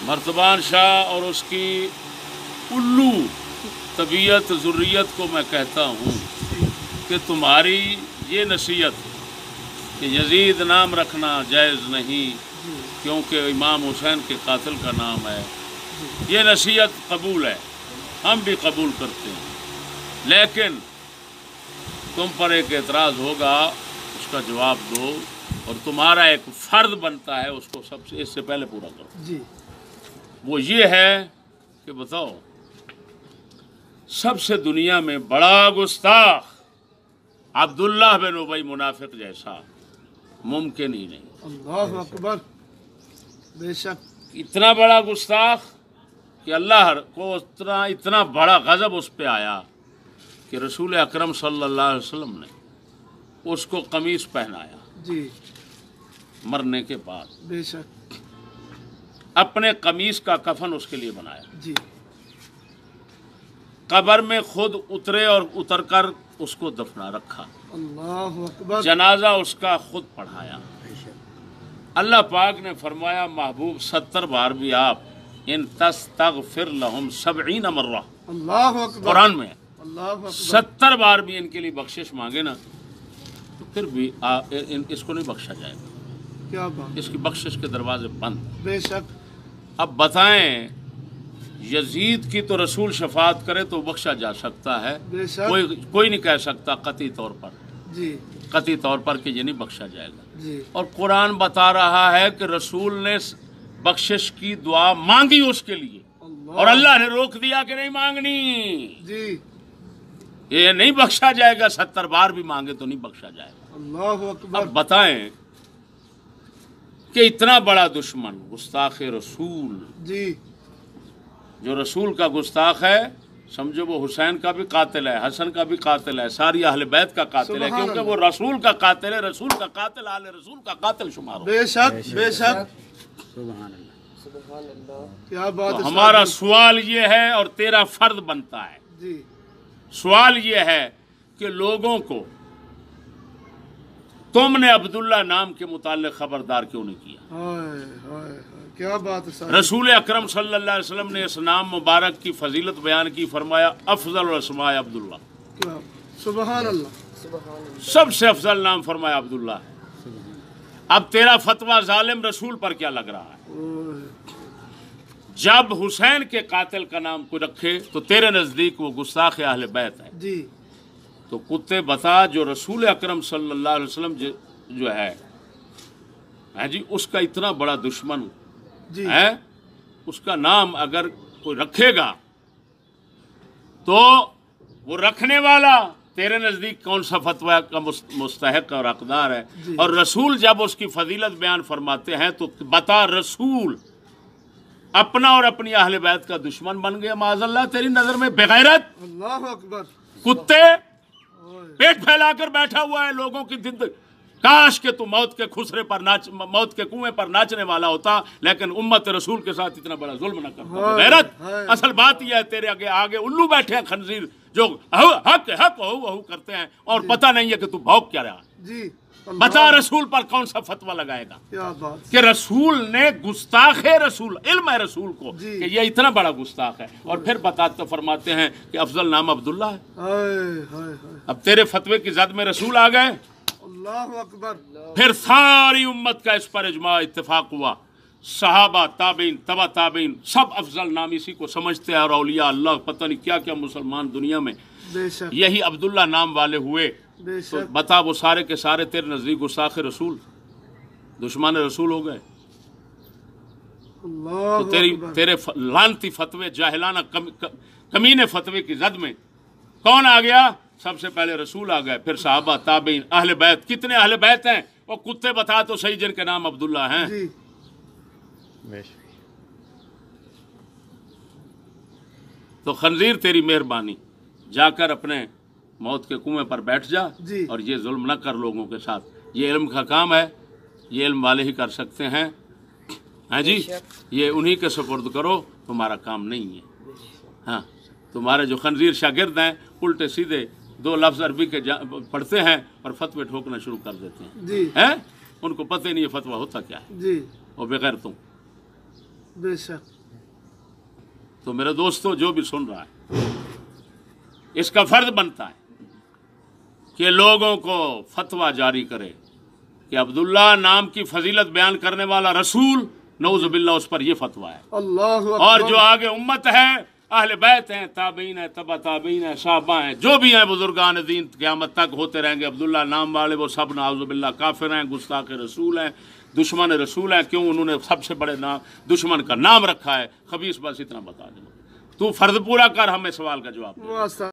مرتبان شاہ اور اس کی الو طبیعت ذریت کو میں کہتا ہوں کہ تمہاری یہ نصیحت کہ یزید نام رکھنا جائز نہیں کیونکہ امام حسین کے قاتل کا نام ہے، یہ نصیحت قبول ہے، ہم بھی قبول کرتے ہیں، لیکن تم پر ایک اعتراض ہوگا، اس کا جواب دو، اور تمہارا ایک فرض بنتا ہے اس کو اس سے پہلے پورا کرو جی۔ وہ یہ ہے کہ بتاؤ سب سے دنیا میں بڑا گستاخ عبداللہ بن ابی منافق جیسا ممکن ہی نہیں، اللہ اکبر، بے شک، اتنا بڑا گستاخ کہ اللہ کو اتنا بڑا غضب اس پہ آیا کہ رسول اکرم صلی اللہ علیہ وسلم نے اس کو قمیص پہنایا جی، مرنے کے بعد، بے شک، اپنے قمیص کا کفن اس کے لیے بنایا، جی، قبر میں خود اترے اور اتر کر اس کو دفنا رکھا، اللہ اکبر، جنازہ اس کا خود پڑھایا۔ اللہ پاک نے فرمایا محبوب 70 بار بھی آپ ان تستغفر لہم 70 مرہ، اللہ اکبر، قرآن میں ہے، اللہ اکبر، 70 بار بھی ان کے لیے بخشش مانگے نا تو پھر بھی اس کو نہیں بخشا جائے گا، کیا بات، اس کی بخشش کے دروازے بند۔ بے شک، اب بتائیں یزید کی تو رسول شفاعت کرے تو بخشا جا سکتا ہے، بے شک، کوئی نہیں کہہ سکتا قطعی طور پر، جی، قطعی طور پر کہ یہ نہیں بخشا جائے گا۔ جی، اور قرآن بتا رہا ہے کہ رسول نے بخشش کی دعا مانگی اس کے لیے، اور اللہ نے روک دیا کہ نہیں مانگنی، جی، یہ نہیں بخشا جائے گا، 70 بار بھی مانگے تو نہیں بخشا جائے گا۔ اللہ اکبر، اب بتائیں کہ اتنا بڑا دشمن گستاخ رسول، جی، جو رسول کا گستاخ ہے، سمجھو وہ حسین کا بھی قاتل ہے، حسن کا بھی قاتل ہے، ساری اہل بیت کا قاتل ہے، سبحان کیونکہ اللہ، وہ رسول کا قاتل ہے، رسول کا قاتل اہل رسول کا قاتل شمار ہو۔ بے شک، بے شک، کیا بات تو ہے، ہمارا سوال یہ ہے اور تیرا فرض بنتا ہے، جی، سوال یہ ہے کہ لوگوں کو تم نے عبداللہ نام کے متعلق خبردار کیوں نہیں کیا؟ ہائے ہائے، کیا بات ہے، رسول اکرم صلی اللہ علیہ وسلم نے اس نام مبارک کی فضیلت بیان کی، فرمایا افضل الاسماء عبداللہ، کیا، سبحان اللہ، سب سے افضل نام فرمایا عبداللہ ہے۔ اب تیرا فتویٰ ظالم رسول پر کیا لگ رہا ہے؟ اوہ، جب حسین کے قاتل کا نام کو رکھے تو تیرے نزدیک وہ گستاخ اہل بیت ہے، جی، تو کتے بتا جو رسول اکرم صلی اللہ علیہ وسلم جو ہے جی اس کا اتنا بڑا دشمن جی، ہے، اس کا نام اگر کوئی رکھے گا تو وہ رکھنے والا تیرے نزدیک کون سا فتویٰ کا مستحق اور حقدار ہے؟ جی، اور رسول جب اس کی فضیلت بیان فرماتے ہیں تو بتا رسول اپنا اور اپنی اہل بیت کا دشمن بن گیا معاذ اللہ تیری نظر میں، بغیرت اللہ اکبر، کتے، اوہ، پیٹ پھیلا کر بیٹھا ہوا ہے لوگوں کی زندگی، کاش کہ تو موت کے خسرے پر موت کے کنویں پر ناچنے والا ہوتا، لیکن امت رسول کے ساتھ اتنا بڑا ظلم نہ کرتا۔ غیرت، اصل بات یہ ہے تیرے آگے الو بیٹھے ہیں خنزیر جو حق ہو کرتے ہیں اور پتہ نہیں ہے کہ تو بھوک کیا رہا۔ جی، بتا رسول پر کون سا فتویٰ لگائے گا کیا بات، کہ رسول نے گستاخ رسول، علم ہے رسول کو جی، کہ یہ اتنا بڑا گستاخ ہے، اور پھر بتاتے فرماتے ہیں کہ افضل نام عبداللہ ہے۔ ہائے ہائے ہائے، اب تیرے فتوے کی زد میں رسول آ گئے، اللہ اکبر، پھر ساری امت کا اس پر اجماع اتفاق ہوا، صحابہ، تابعین، تبع تابعین، سب افضل نام اسی کو سمجھتے ہیں، اور اولیاء اللہ پتہ نہیں کیا کیا مسلمان دنیا میں بے شک، یہی عبداللہ نام والے ہوئے، بے تو شک، بتا وہ سارے کے سارے تیرے نزدیک گستاخ رسول، دشمن رسول ہو گئے؟ اللہ تو اکبر، تیرے لعنتی فتوے، جاہلانہ کمینے فتوے کی زد میں کون آ گیا؟ سب سے پہلے رسول آ گئے، پھر صحابہ، تابعین، اہل بیت۔ کتنے اہل بیت ہیں؟ وہ کتے بتا تو صحیح جن کے نام عبداللہ ہیں۔ جی، تو خنزیر تیری مہربانی، جا کر اپنے موت کے کنویں پر بیٹھ جا، جی، اور یہ ظلم نہ کر لوگوں کے ساتھ، یہ علم کا کام ہے، یہ علم والے ہی کر سکتے ہیں، ہاں جی، یہ انہی کے سپرد کرو، تمہارا کام نہیں ہے۔ ہاں، تمہارے جو خنزیر شاگرد ہیں الٹے سیدھے 2 لفظ عربی کے پڑھتے ہیں اور فتوے ٹھوکنا شروع کر دیتے ہیں، جی، ہیں ان کو پتہ ہی نہیں یہ فتویٰ ہوتا کیا ہے، جی، اور بغیر تم بے شک تو میرے دوستو جو بھی سن رہا ہے اس کا فرض بنتا ہے کہ لوگوں کو فتویٰ جاری کرے کہ عبداللہ نام کی فضیلت بیان کرنے والا رسول نعوذ باللہ اس پر یہ فتویٰ ہے، اللہ اور اکبر جو آگے امت ہے، اہل بیت ہیں، تابعین ہیں، تبع تابعین ہیں، صحابہ ہیں، جو بھی ہیں بزرگان دین قیامت تک ہوتے رہیں گے، عبداللہ نام والے وہ سب نعوذ باللہ کافر ہیں، گستاخ رسول ہیں، دشمن رسول ہیں. کیوں؟ انہوں نے سب سے بڑے دشمن کا نام رکھا ہے خبیث. بس اتنا بتا دیں. تو فرض پورا کر، ہمیں سوال کا جواب دے.